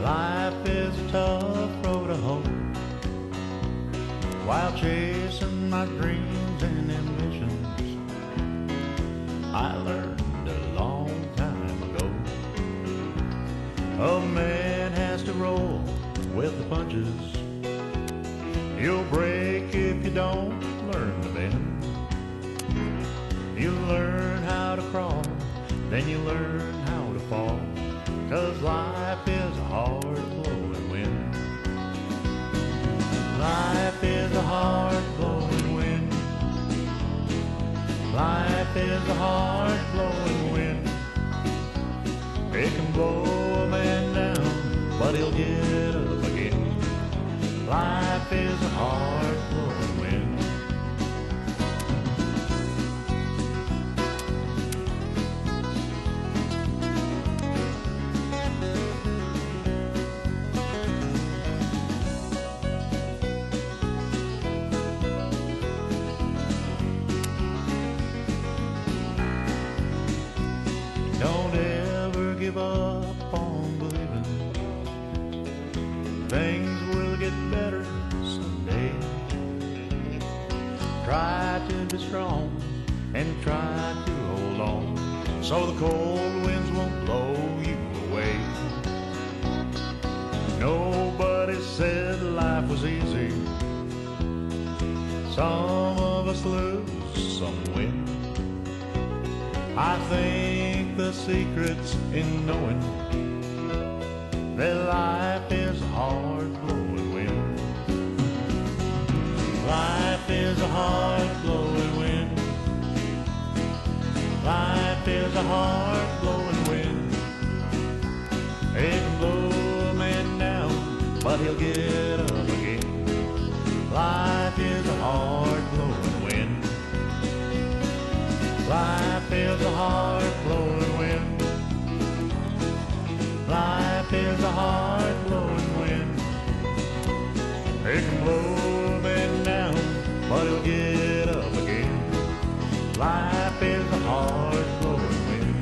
Life is a tough road to hoe while chasing my dreams and ambitions. I learned a long time ago a man has to roll with the punches. You'll break if you don't learn to bend. You learn how to crawl, then you learn how to fall, 'cause life is a hard blowing wind. Life is a hard blowing wind. Life is a hard blowing wind. It can blow a man down, but he'll get up again. Life is a hard blowing wind. Don't ever give up on believing things will get better someday. Try to be strong and try to hold on, so the cold winds won't blow you away. Nobody said life was easy. Some of us lose, some win. I think the secret's in knowing that life is a hard blowing wind. Life is a hard blowing wind. Life is a hard blowing wind. It can blow a man down, but he'll get up again. Life is a hard blowing wind. Life is a hard blowing wind. Life is a hard blowing wind. It can blow a man down, but he'll get up again. Life is a hard blowing wind.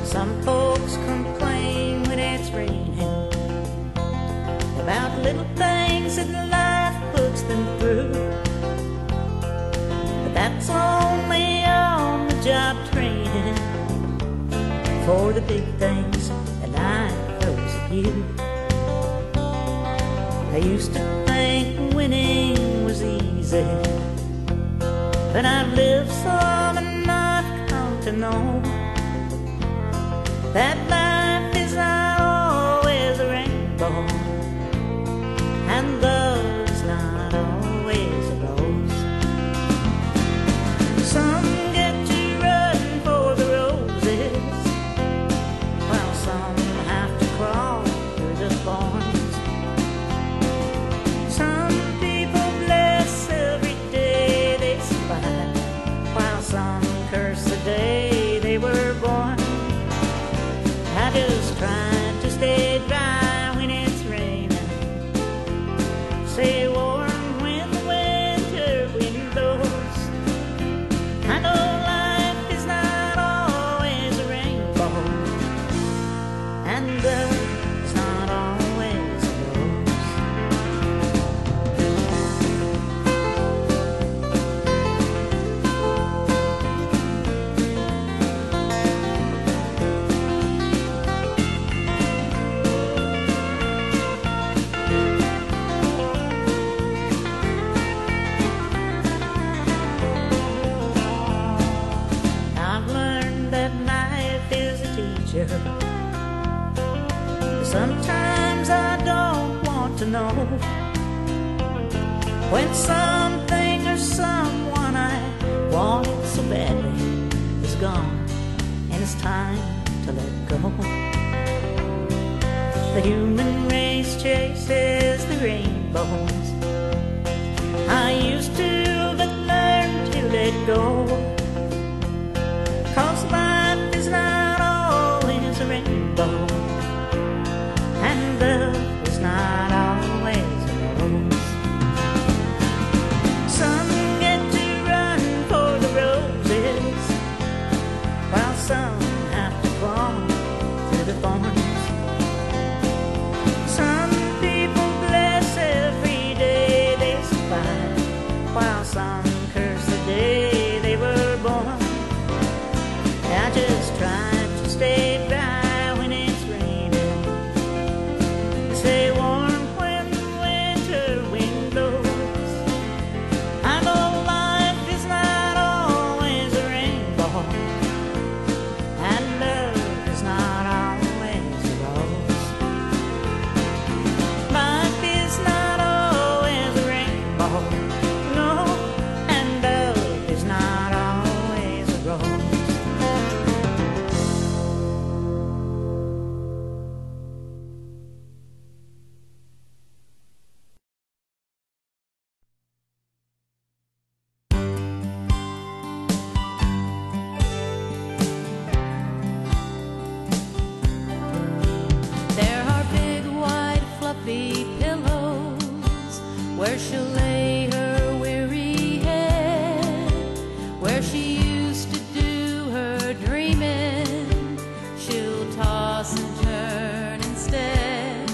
Some folks complain when it's raining about little things that life puts them through, but that's only on the job training for the big things that life throws at you. I used to think winning was easy, but I've lived some and I've come to know that life is not always a rainbow, and love's not always a rose. Some get you running for the roses, while some have to crawl through the thorns. Some people bless every day they survive, while some curse the day they were born. I just try to stay dry when it's raining, stay warm when the winter wind blows. I know life is not always a rainbow, and love is not always a rose. Sometimes I don't want to know when something or someone I wanted so badly is gone, and it's time to let go. The human race chases the rainbows. I used to, but some curse the day they were born. I just tried to stay dry when it's raining, stay warm when the winter wind blows. I know life is not always a rainbow, and love is not always a rose. Life is not always a rainbow, no, and love is not always a rose. There are big white fluffy pillows where she'll lay her weary head, where she used to do her dreaming. She'll toss and turn instead.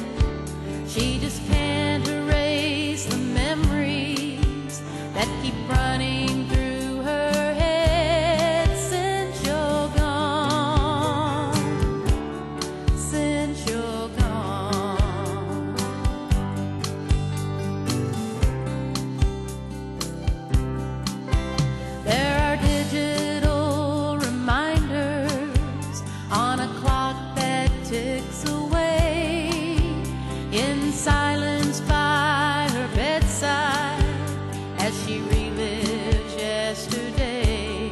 She just can't erase the memories that keep running through her head since you're gone, since you're gone. There are digital reminders on a clock that ticks away in silence by her bedside as she relives yesterday,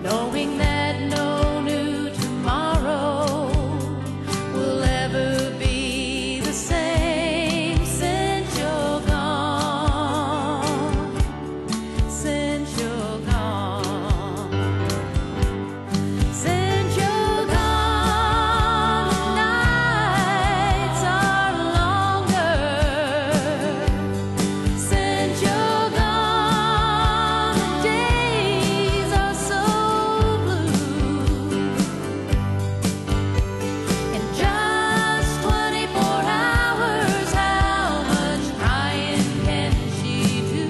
knowing that no new tomorrow will ever be the same since you're gone, since you're gone, since you're gone. The nights are longer since you're gone. The days are so blue. In just 24 hours, how much crying can she do?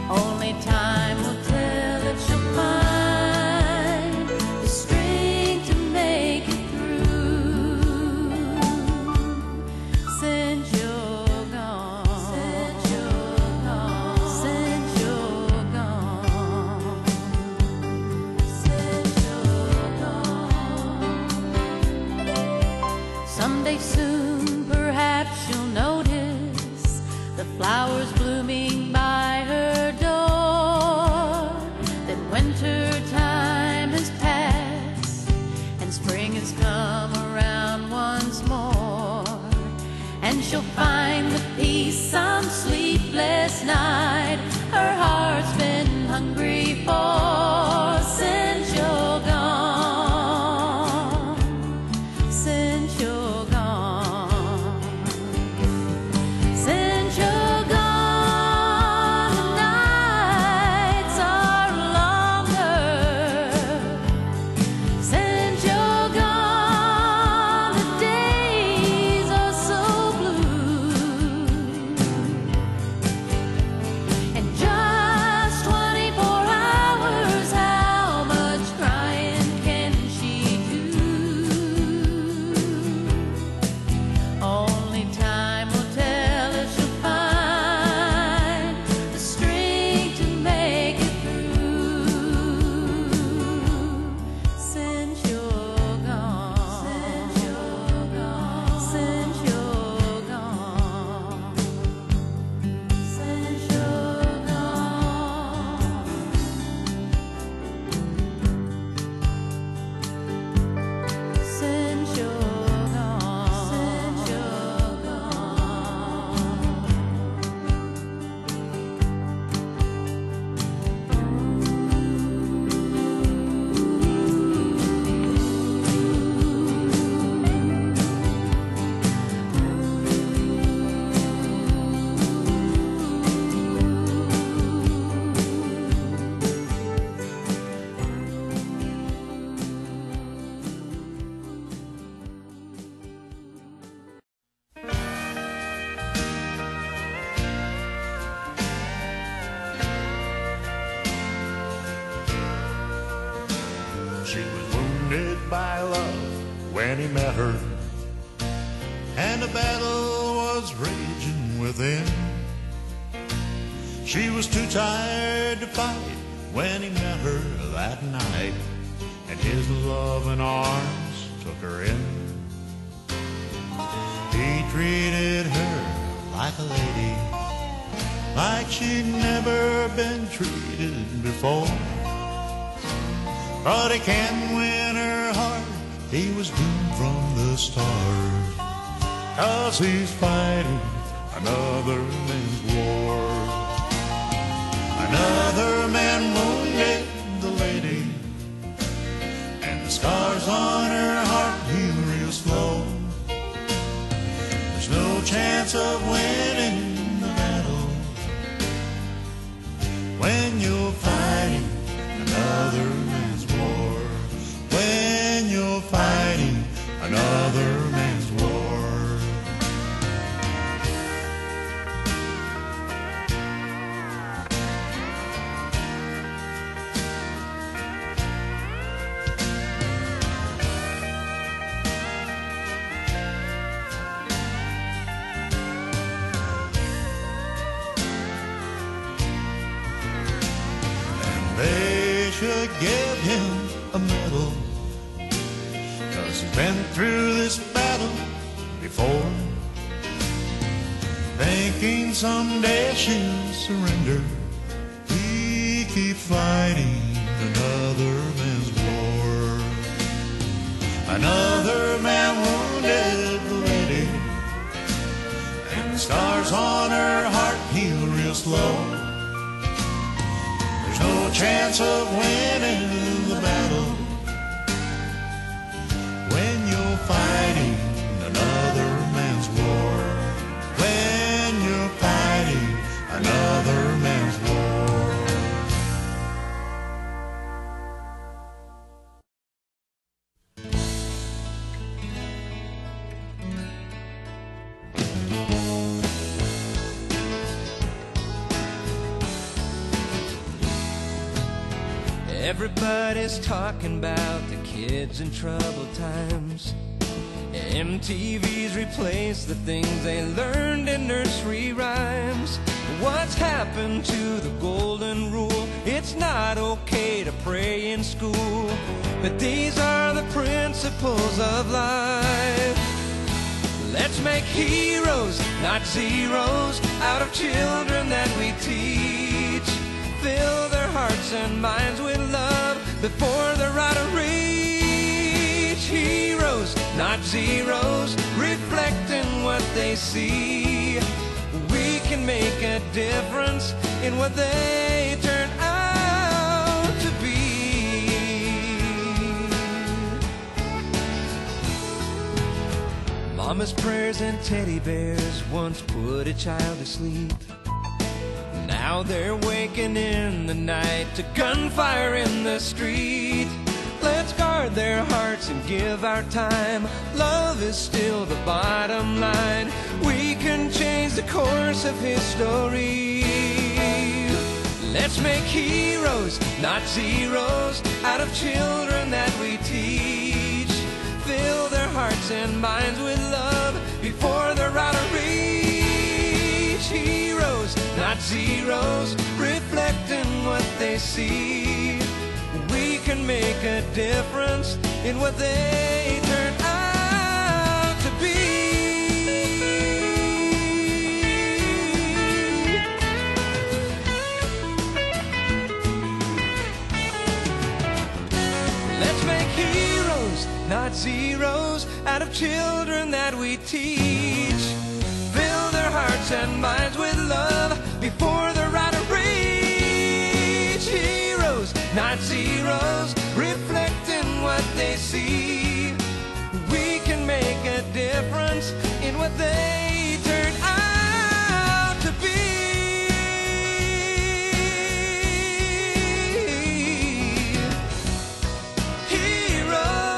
Only time will tell if she'll find the strength to make it through. Since you're gone, since you're gone, since you're gone, since you're gone. Someday soon, perhaps you'll notice the flowers blooming by her door. Then winter time has passed and spring has come around once more, and she'll find the peace some sleepless night her heart's been hungry for. Since you're gone, since you're gone, since you're gone. The nights are longer since you're gone. The days are so blue. And just 24 hours, by love when he met her, and a battle was raging within. She was too tired to fight when he met her that night, and his loving arms took her in. He treated her like a lady, like she'd never been treated before. But he can't win her heart, he was doomed from the start, 'cause he's fighting another man's war. Another man wounded the lady, and the scars on her heart heal real slow. There's no chance of winning the battle when you're fighting another man's war. When you're fighting another man's war. They should give him a medal, 'cause he's been through this battle before. Thinking someday she'll surrender, he keeps fighting another man's war. Another man wounded the lady, and the scars on her heart heal real slow. No chance of winning the battle when you're fighting another man's war. When you're fighting another man's war. Everybody's talking about the kids in troubled times. MTV's replaced the things they learned in nursery rhymes. What's happened to the golden rule? It's not okay to pray in school, but these are the principles of life. Let's make heroes, not zeros, out of children that we teach. Fill their hearts and minds with love before they're out of reach. Heroes, not zeros, reflecting what they see. We can make a difference in what they turn out to be. Mama's prayers and teddy bears once put a child to sleep. Now they're waking in the night to gunfire in the street. Let's guard their hearts and give our time. Love is still the bottom line. We can change the course of history. Let's make heroes, not zeros, out of children that we teach. Fill their hearts and minds with love before they're out of reach. Heroes, not zeros, reflecting what they see. We can make a difference in what they turn out to be. Let's make heroes, not zeros, out of children that we teach. Fill their hearts and minds with love before they're out of reach. Heroes, not zeros, reflecting what they see. We can make a difference in what they turn out to be. Heroes.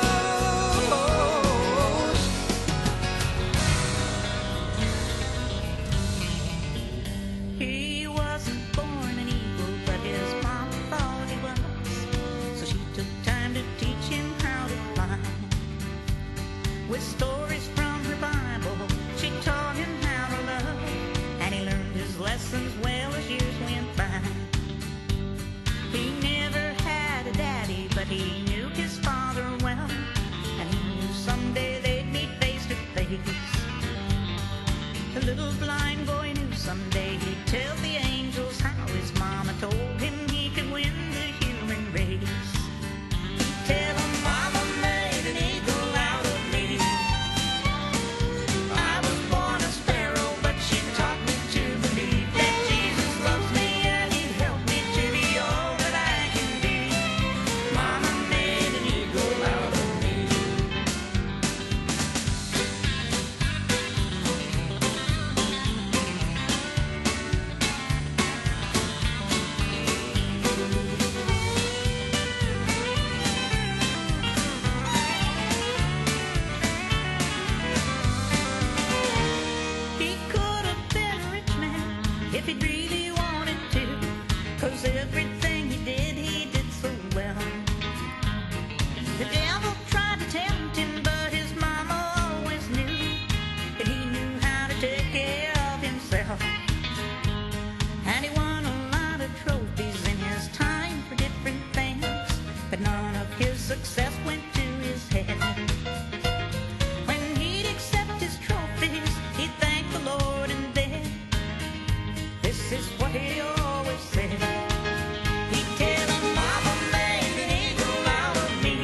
young boy knew someday he'd tell the angels how his mama told him he could win the human race. Tell him mama made an eagle out of me. I was born a sparrow, but she taught me to believe that Jesus loves me and he'd help me to be all that I can be. Mama made an eagle out of me. He could have been a rich man if he'd really wanted to, 'cause everything he did so well. The devil tried to tempt him, but his mama always knew that he knew how to take care of himself. And he won a lot of trophies in his time for different things, but none of his success went to his head. When he'd accept his trophies, he'd thank the Lord, and then this is what he always said. He'd tell him, mama made an eagle out of me.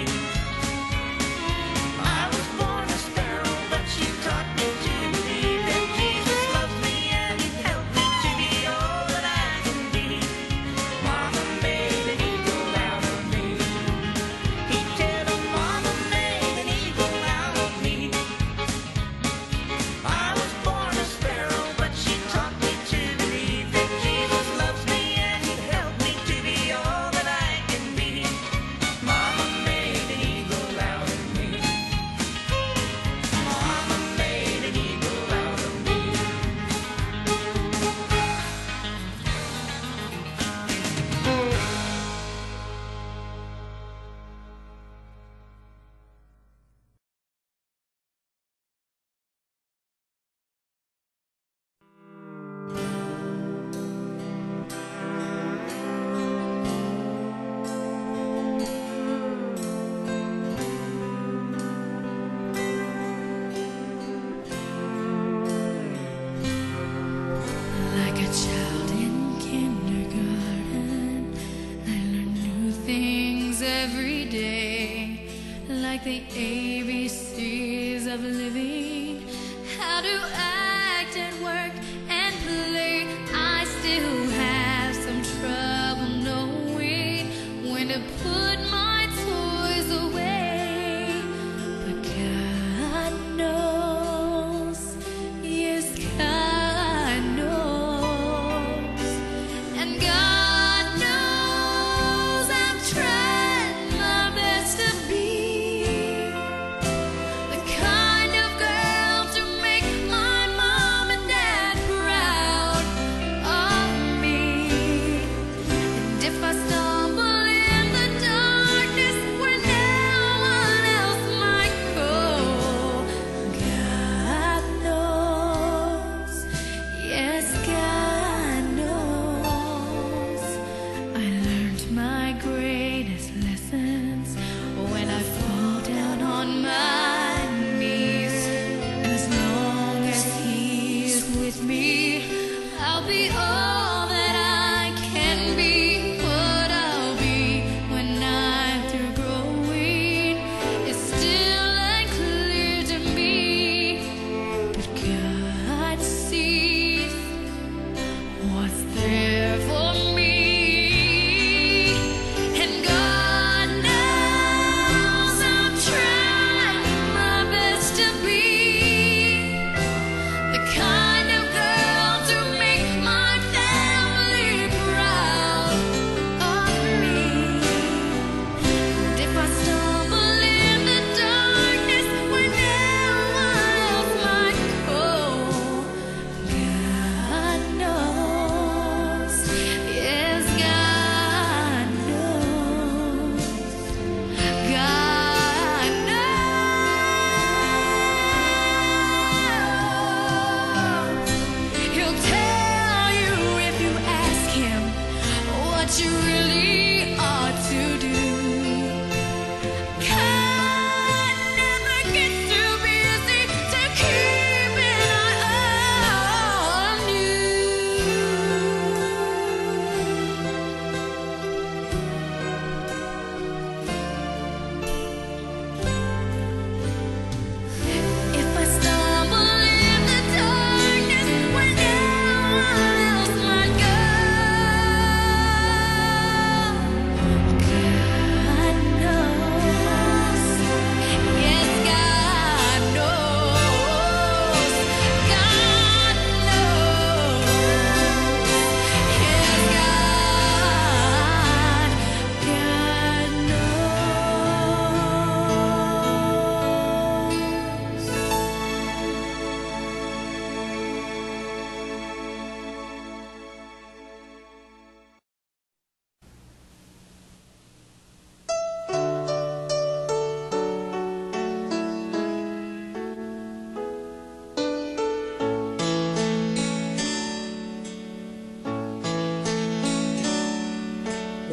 I was born a sparrow, but she taught me to believe that Jesus loves me and he'd help me to be all that I can be. Mama made an eagle out of me. He'd tell him, mama made an eagle out of me. I was born a sparrow, but she taught me to believe that Jesus loves me and he'd help me to be all that I can be. Mama made an eagle out of me. Mama made an eagle out of me. Like a child in kindergarten, I learn new things every day. Like the ABCs of living, how to act and work and play. I still have some trouble knowing when to put my toys away. But God knows, yes, God knows. And God knows I'm trying my best to be the kind of girl to make my mom and dad proud of me. And if I stumble in the darkness where no one else might go, God knows, yes, God knows. I learned my greatest lessons when I fall down on my knees. As long as He's with me, I'll be all that I can be. What I'll be when I'm through growing is still unclear to me. But God sees what's there for me. And God knows I'm trying my best to be the kind of girl to make my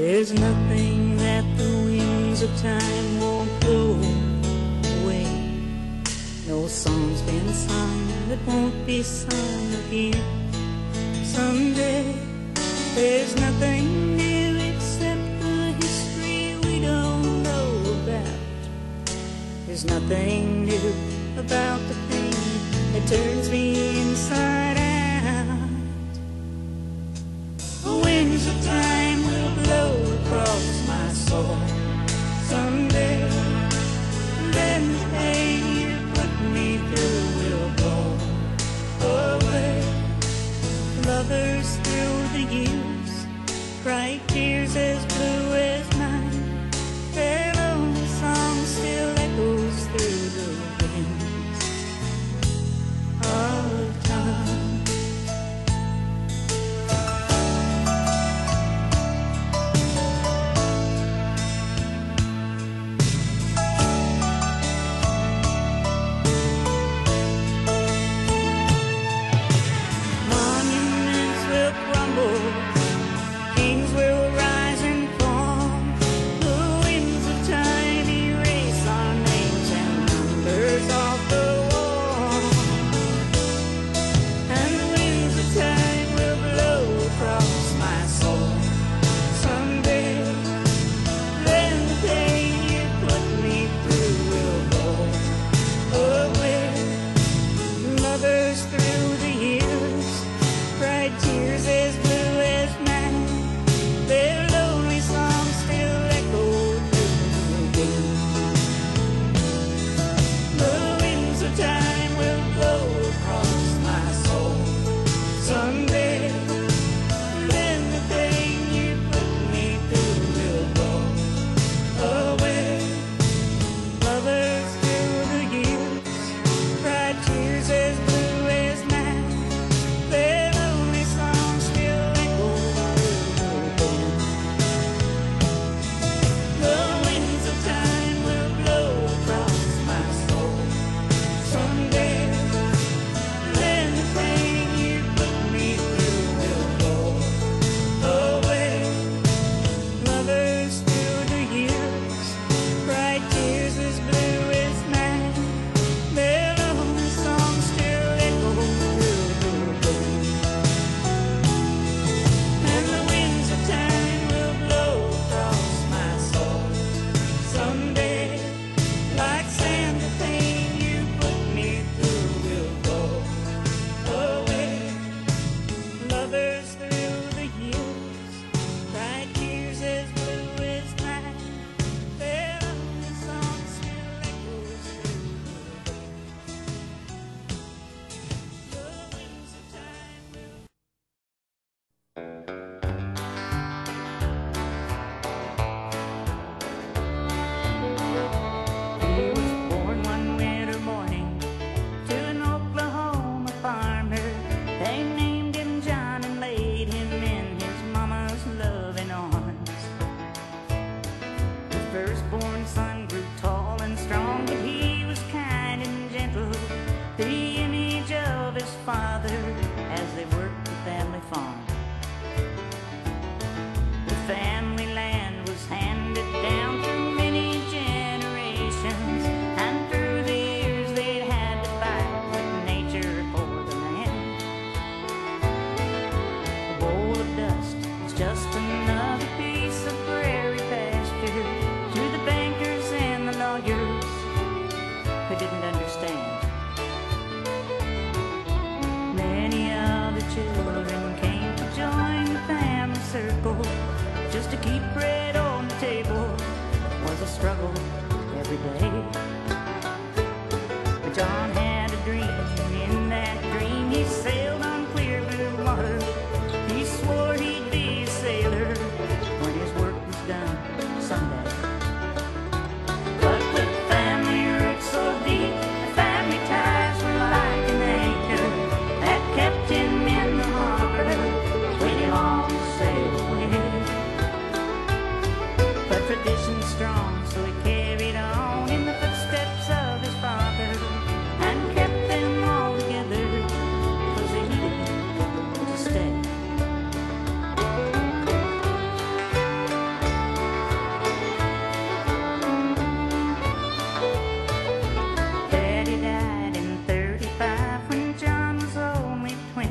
There's nothing that the winds of time won't blow away. No song's been sung that won't be sung again someday. There's nothing new except the history we don't know about. There's nothing new about the pain that turns me inside out. The winds of time will blow across my soul someday, and then the pain you put me through will go away. Lovers through the years cry tears as blue as mine. Their lonely song still echoes through the winds of time. Monuments will crumble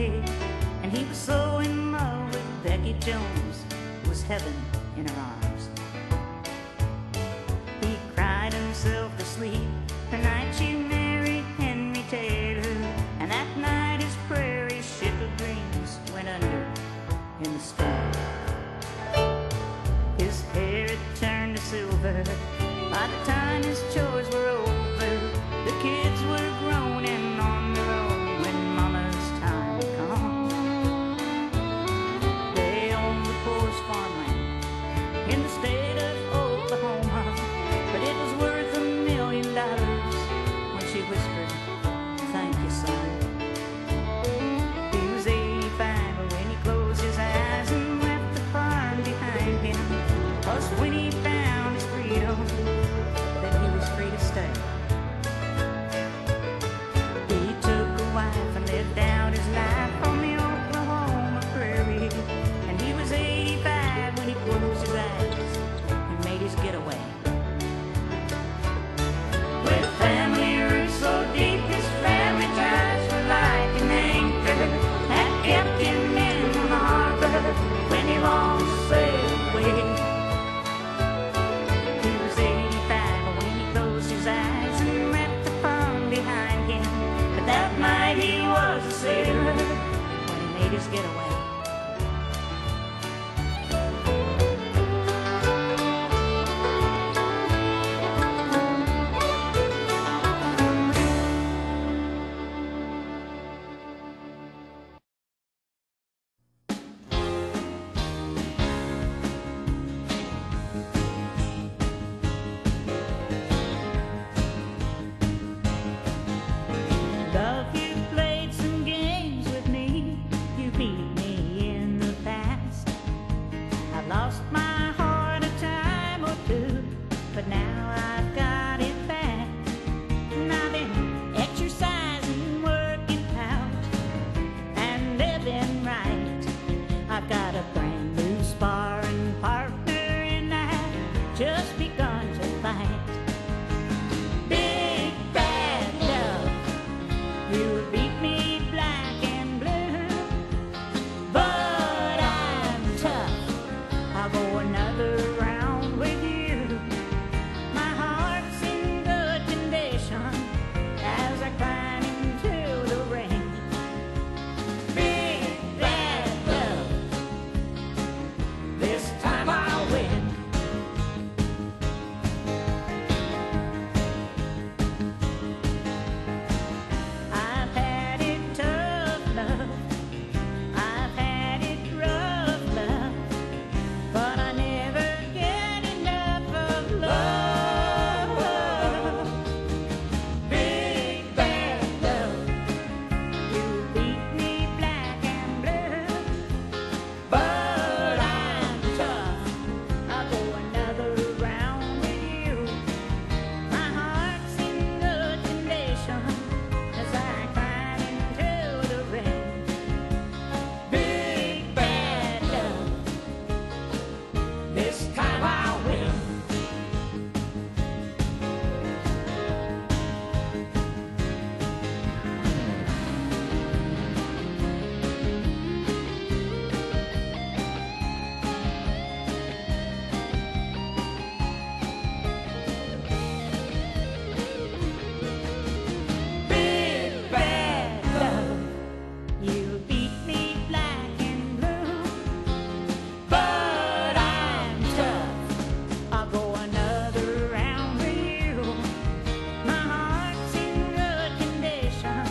way. And he was so in love with Becky Jones, it was heaven in her arms. He cried himself to sleep the night she married Henry Taylor, and that night his prairie ship of dreams went under in the storm. His hair had turned to silver by the time his chores were over. The kids were grown and on their own when Mama's time had come. They owned the poorest farmland in the state of Oklahoma, but it was worth $1 million when she whispered, "Thank you, son." He was 85 when he closed his eyes and left the farm behind him. 'Cause when he found his freedom, then he was free to stay. He took a wife and lived out his life on the Oklahoma prairie, and he was 85 when he closed his eyes and made his getaway. With family roots so deep, his family ties were like an anchor that kept him in the harbor when he longed to sail away. He was 85 when he closed his eyes and left the farm behind him, but that night he was a sailor when he made his getaway. Love, you played some games with me. You beat me in the past. I've lost my heart a time or two, but now I've got it back. And I've been exercising, working out, and living right. I've got a brand new sparring partner, and I've just begun to fight. Big bad love, you beat me black and blue, but I'm tough. I'll go another round with you. My heart's in good condition as I climb into the ring. Big bad love, this time I'll win. I've had it tough, love. I've had it rough, love. But I never get enough of love. Big bad love, you beat me black and blue, but I'm tough. I'll go another round with you. My heart's in good condition as I climb into the ring. Big bad love, this time I'll win. Big bad love, you beat me black and blue, but I'm tough. I'll go another round with you. My heart's in good condition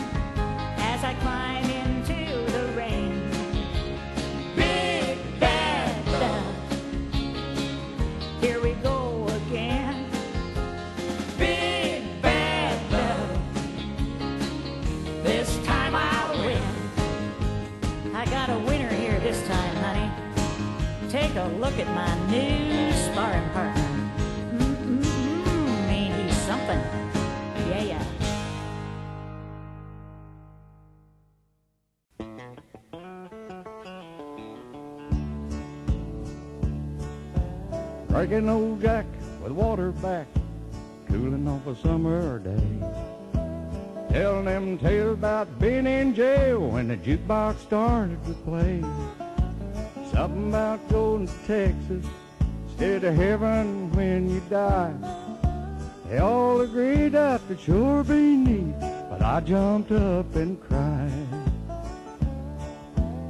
as I climb into the ring. Big bad love, here we go again. Big bad love, this time I'll win. I got a winner here this time, honey. Take a look at my new sparring partner. Ain't he something? Yeah, yeah. Drinking old Jack with water back, cooling off a summer day. telling them tales about being in jail when the jukebox started to play. Something about going to Texas instead of heaven when you die. They all agreed that would sure be neat, but I jumped up and cried.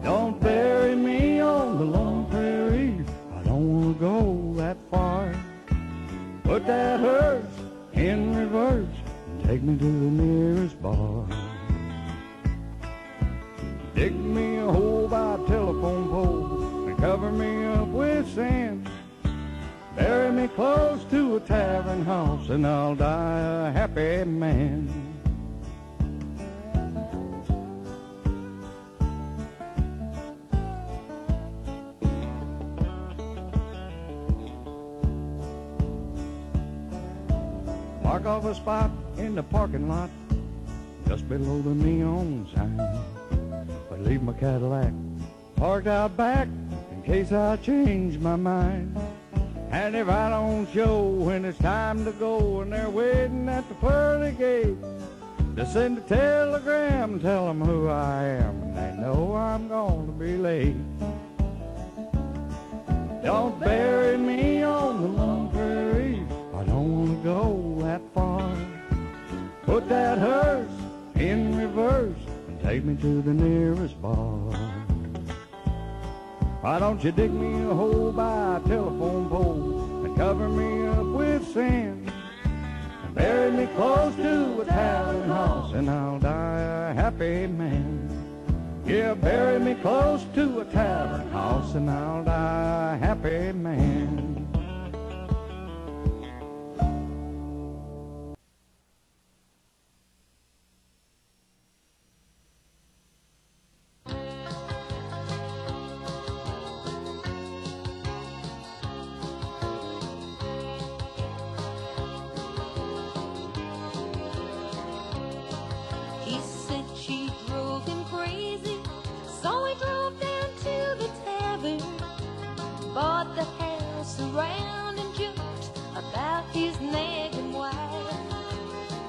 Don't bury me on the long prairie, I don't want to go that far. Put that hearse in reverse and take me to the nearest bar. Dig me a hole by a telephone pole and cover me up with sand. Bury me close to a tavern house and I'll die a happy man. Mark off a spot in the parking lot just below the neon sign. But leave my Cadillac parked out back in case I change my mind. And if I don't show when it's time to go and they're waiting at the pearly gate, just send a telegram, tell them who I am, and they know I'm going to be late. Don't bury me on the long prairie, I don't want to go that far. Put that hearse in reverse and take me to the nearest bar. Why don't you dig me a hole by a telephone pole and cover me up with sand and bury me close to a tavern house and I'll die a happy man. Yeah, bury me close to a tavern house and I'll die a happy man.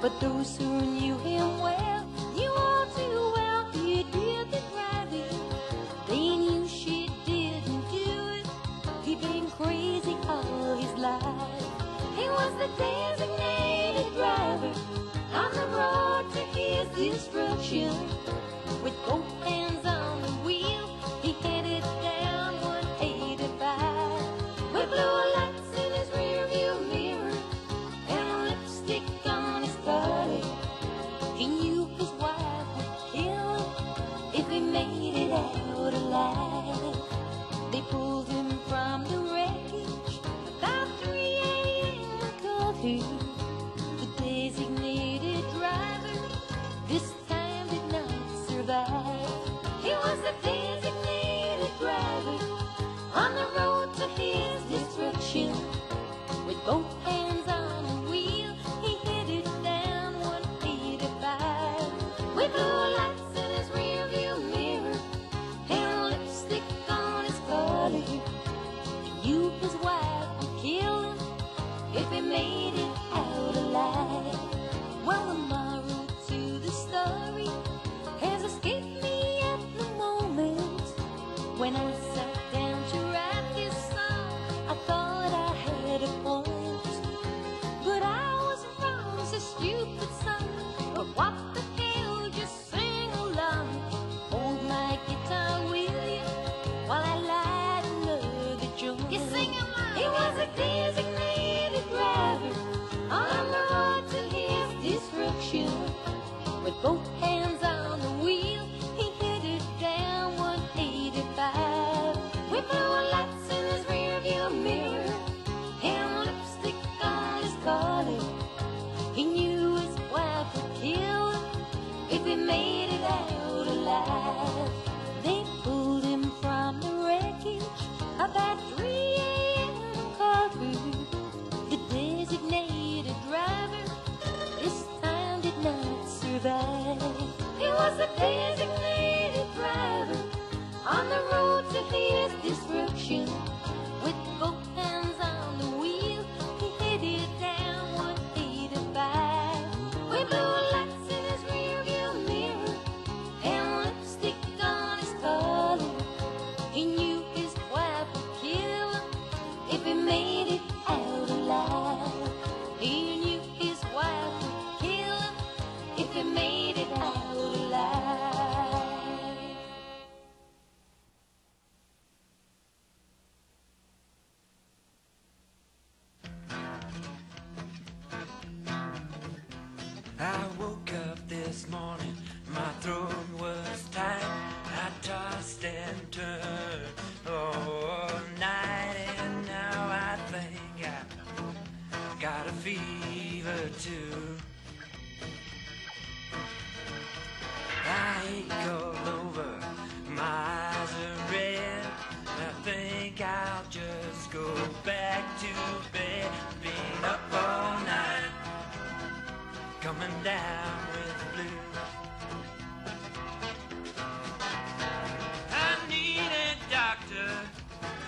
But those who knew him well, knew all too well he did the driving. They knew she didn't do it. He'd been crazy all his life. He was the designated driver on the road to his destruction. With both hands on the wheel, he headed down 185. With blue lights in his rearview mirror and lipstick on his body. He knew his wife would kill him if he made it out alive. They pulled him from the wreckage about 3 a.m. and called him the designated driver. This time did not survive. He was the designated driver on the road to his destruction. With both hands on the wheel, he headed down 185. With blue lights in his rearview mirror and lipstick on his collar. He knew his wife would kill him if he made it out alive. Well, the moral to the story has escaped me at the moment. When I sat down to write this song, I thought I had a point. But I was wrong, so stupid son. But what the hell, just sing along. Hold my guitar, will you, while I light another joint. You sing along. He was a designated driver on the road to his destruction. With both hands on the wheel, he headed down 185. and turn all night, and now I think I got a fever too. I ache all over, my eyes are red. I think I'll just go back to bed. Been up all night, coming down with the blues. I need a doctor,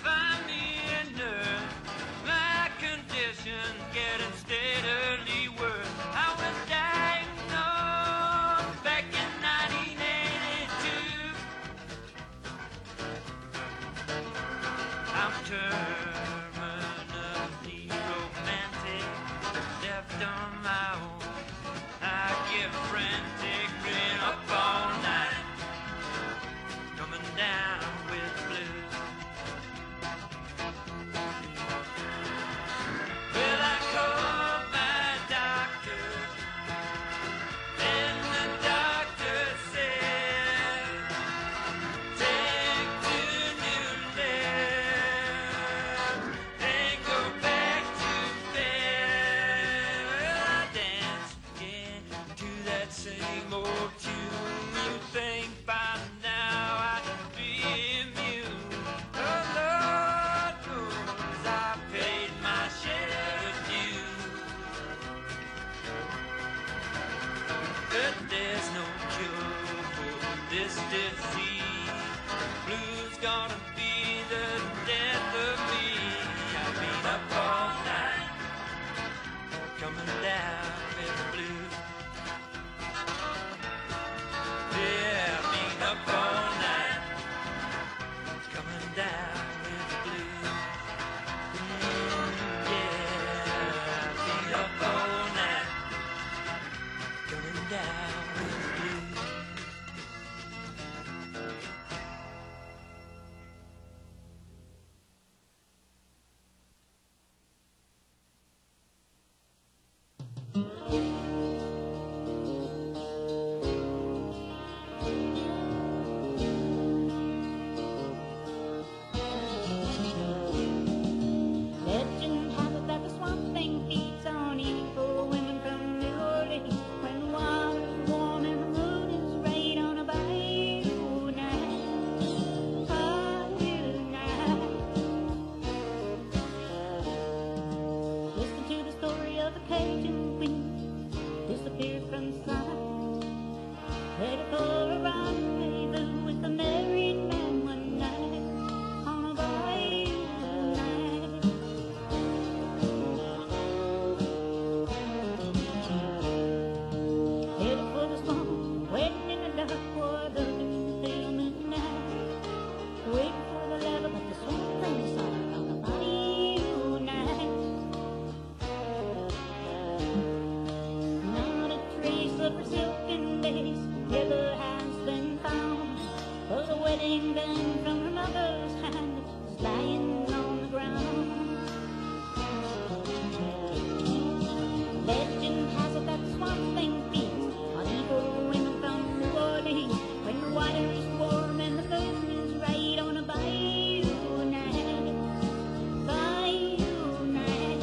find me a nurse. My condition's getting steadily worse. I was diagnosed back in 1982. I'm terminally romantic, left on my own. I get frantic, been up all night, coming down with the blues. Well, I called my doctor, and the doctor said, take 2 new left and go back to bed. Well, I dance again to that same old tune. You think by now I'd be immune? Oh, Lord knows I paid my share of dues. But there's no cure for this disease. Blues gonna be the death of me. I've been up all night, coming down with the blues. Yeah, I've been up all night, coming down with the blues. Yeah, I've been up all night, coming down with the blues. Legend has it that the swamp thing feeds on evil women from New Orleans. When the water's warm and the moon is right on a bayou night, bayou night. Listen to the story of a Cajun queen disappeared from sight, headed for a rendezvous with a married man one night on a bayou night. Headed for the swamp, waiting in the dark for the pale midnight, waiting for the level of the swamp thing song on a bayou night. Not a trace of her silken lace ever has been found, but a wedding band from her mother's hand is lying on the ground. Legend has it that the swamp thing feeds on evil women from New Orleans. When the water is warm and the moon is right on a bayou night, bayou night.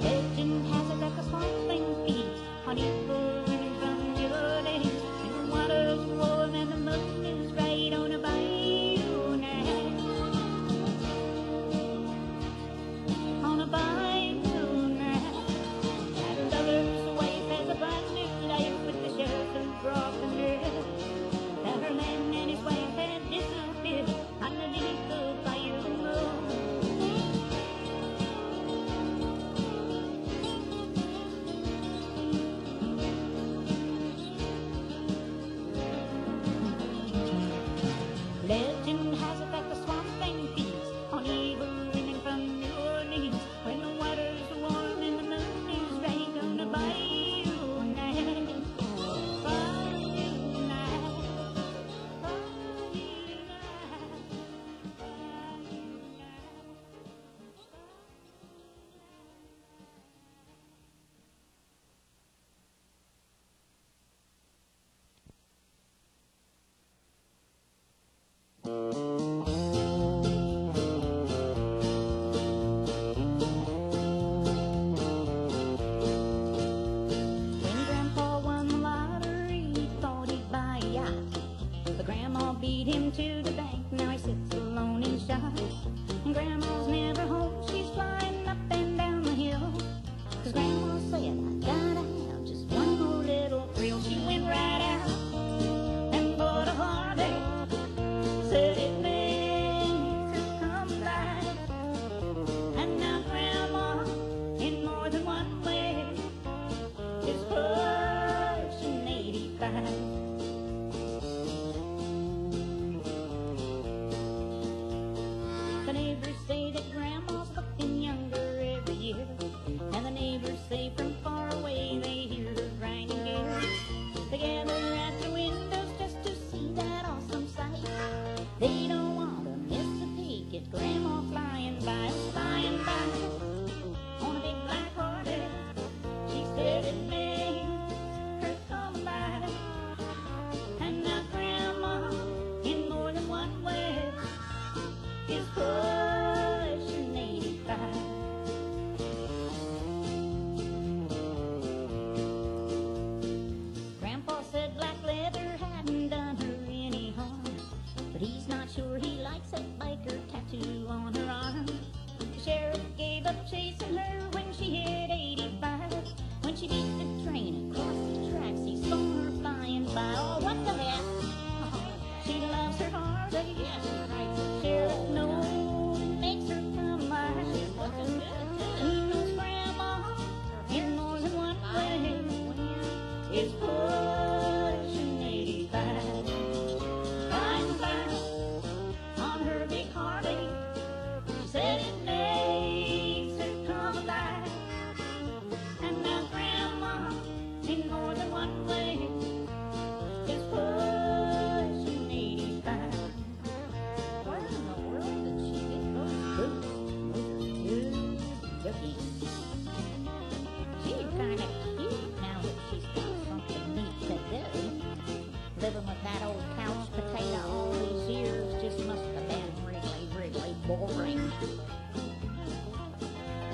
Legend has it that the swamp thing feeds on evil women from New Orleans. When the water's warm and the moon is right on a bayou night, on a bayou night. That lover's wife has a brand new life with the sheriff and broken neck. That her man and his wife had disappeared underneath the bayou road.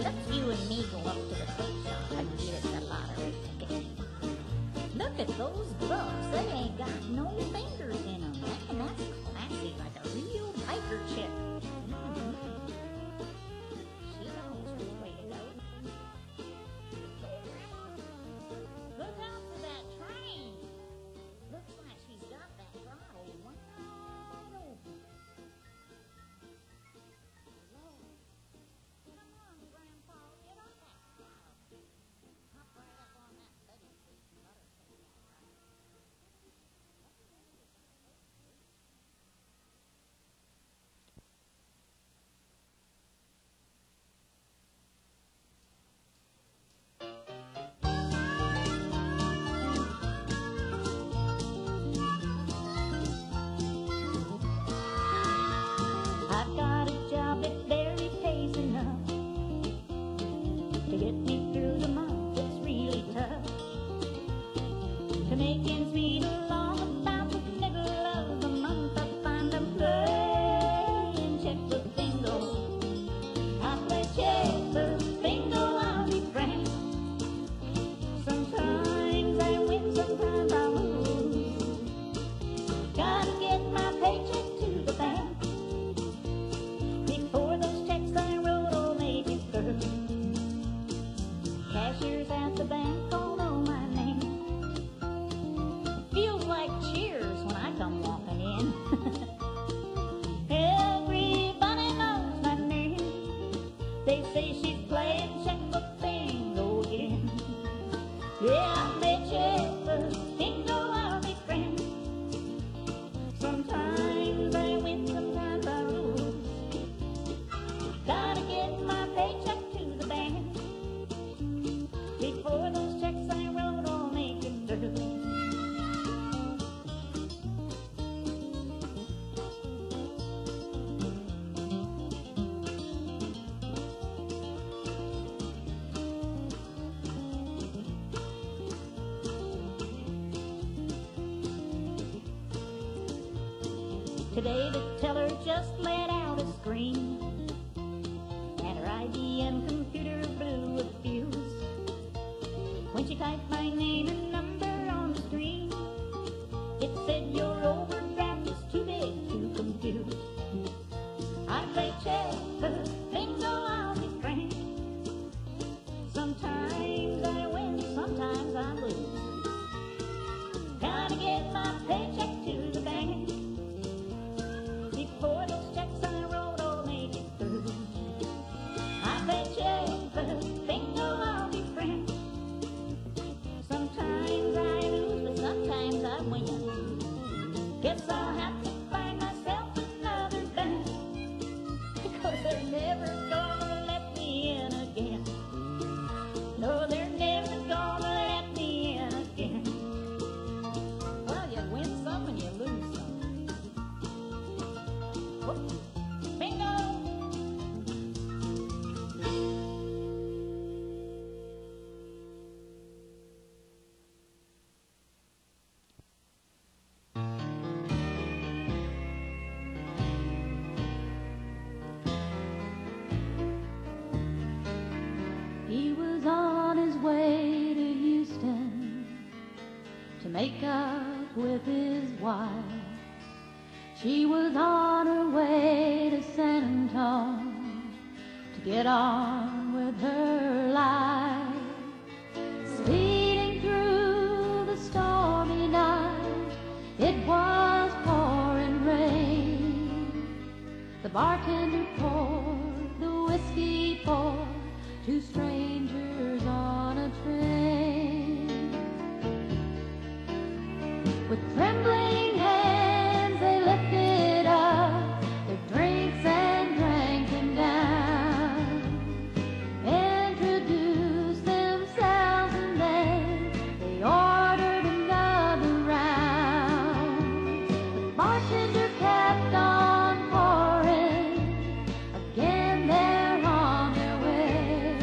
Let's you and me go up to the cake shop and get us a lottery ticket. Look at those gloves. They ain't got no fingers in them. Man, that's classy, like a real biker chick. She knows which way to go. Look out for that train. Looks like she's got that throttle wide open. Lord. Come on, Grandpa, get on that throttle. Hop right up on that Betty seat and let her take that ride. I've got a job that barely pays enough to get me through the month. It's really tough to make ends meet along about the middle of the month. I find I'm playing checkbook bingo. I play checkbook bingo, I'll be frank. Sometimes I win, sometimes I lose. Gotta get my paycheck to the bank before those checks I wrote all make it through. Cashiers at the bank all know my name. Feels like cheers when I come walking in. Everybody knows my name. They say she's playing checkbook bingo again. Yeah, I play checkbook bingo, I'll be frank. Sometimes I win, sometimes I lose. Gotta get my paycheck to the bank before those checks I wrote all make it through. Today the teller just let out a scream, and her IBM computer blew a fuse. When she typed my name and number on the screen, it said your overdraft is too big to compute. I play checkbook bingo, I'll be frank. Sometimes I win, sometimes I lose. Gotta get my paycheck to the bank before those checks I wrote all make it through. I play checkbook bingo, I'll be frank. Sometimes I lose, but sometimes I win. Guess I'll have to find myself another bank, because they're never gonna let me in again. No, they're never gonna let me in again. Well, you win some and you lose some. Whoop. Bingo! He was on his way to Houston to make up with his wife. She was on her way to San Antonio to get on with her life. Speeding through the stormy night, it was pouring rain. The bartender poured the whiskey for two strangers on a train. With trembling hands they lifted up their drinks and drank them down, introduced themselves, and then they ordered another round. The bartender kept on pouring, again they're on their way.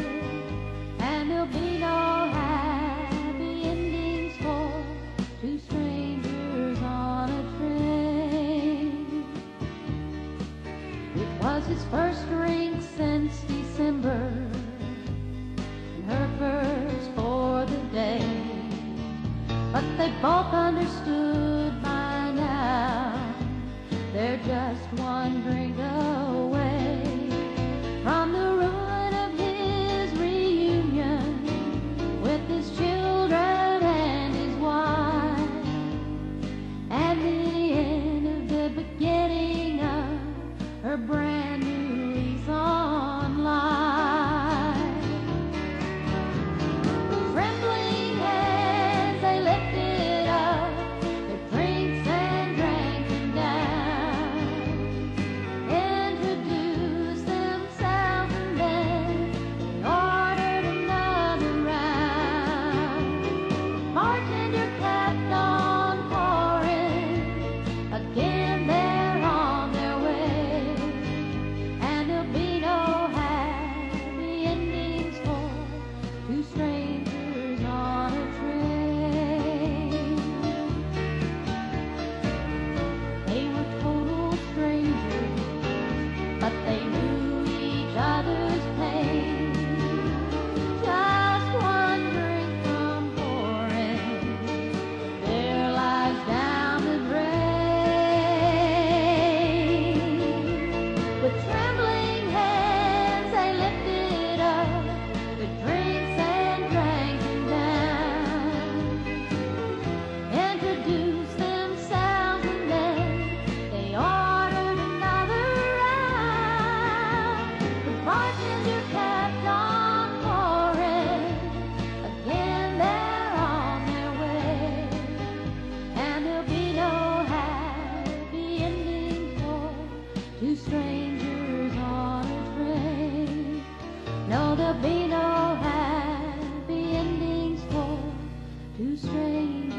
strangers on a train. No, there'll be no happy endings for two strangers